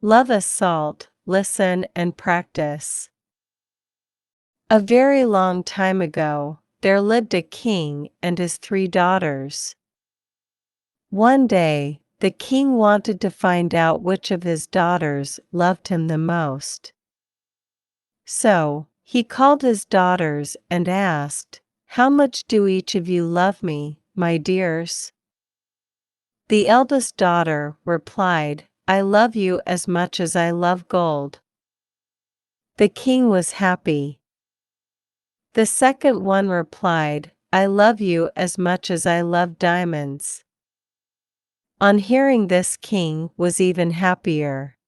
Love is salt, listen and practice. A very long time ago, there lived a king and his 3 daughters. One day, the king wanted to find out which of his daughters loved him the most. So, he called his daughters and asked, "How much do each of you love me, my dears?" The eldest daughter replied, "I love you as much as I love gold." The king was happy. The second one replied, "I love you as much as I love diamonds." On hearing this, king was even happier.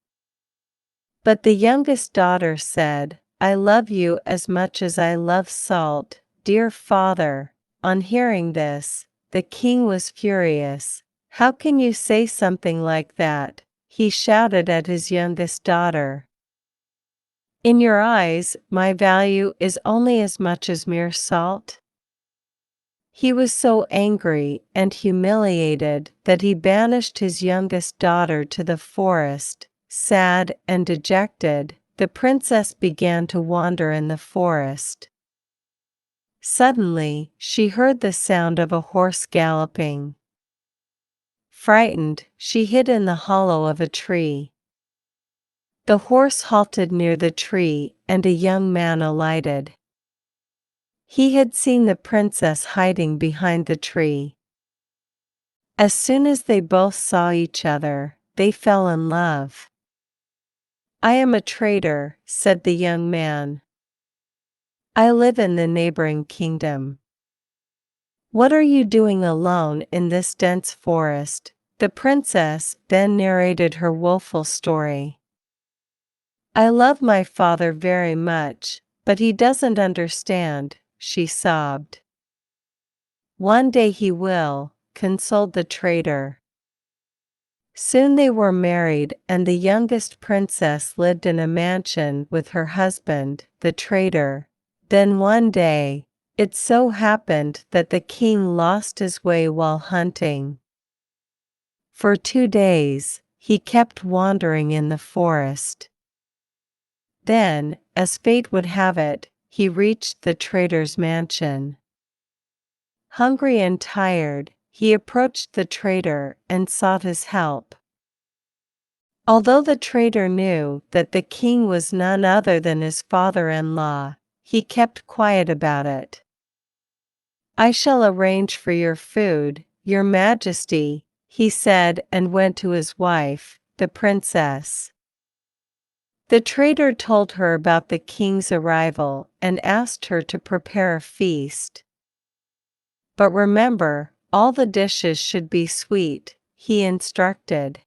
But the youngest daughter said, "I love you as much as I love salt, dear father." On hearing this, the king was furious. "How can you say something like that?" he shouted at his youngest daughter. "In your eyes, my value is only as much as mere salt?" He was so angry and humiliated that he banished his youngest daughter to the forest. Sad and dejected, the princess began to wander in the forest. Suddenly, she heard the sound of a horse galloping. Frightened, she hid in the hollow of a tree. The horse halted near the tree and a young man alighted. He had seen the princess hiding behind the tree. As soon as they both saw each other, they fell in love. "I am a trader," said the young man. "I live in the neighboring kingdom." "What are you doing alone in this dense forest?" The princess then narrated her woeful story. "I love my father very much, but he doesn't understand," she sobbed. "One day he will," consoled the trader. Soon they were married, and the youngest princess lived in a mansion with her husband, the trader. Then one day, it so happened that the king lost his way while hunting. For 2 days, he kept wandering in the forest. Then, as fate would have it, he reached the trader's mansion. Hungry and tired, he approached the trader and sought his help. Although the trader knew that the king was none other than his father-in-law, he kept quiet about it. "I shall arrange for your food, your majesty," he said, and went to his wife, the princess. The trader told her about the king's arrival and asked her to prepare a feast. "But remember, all the dishes should be sweet," he instructed.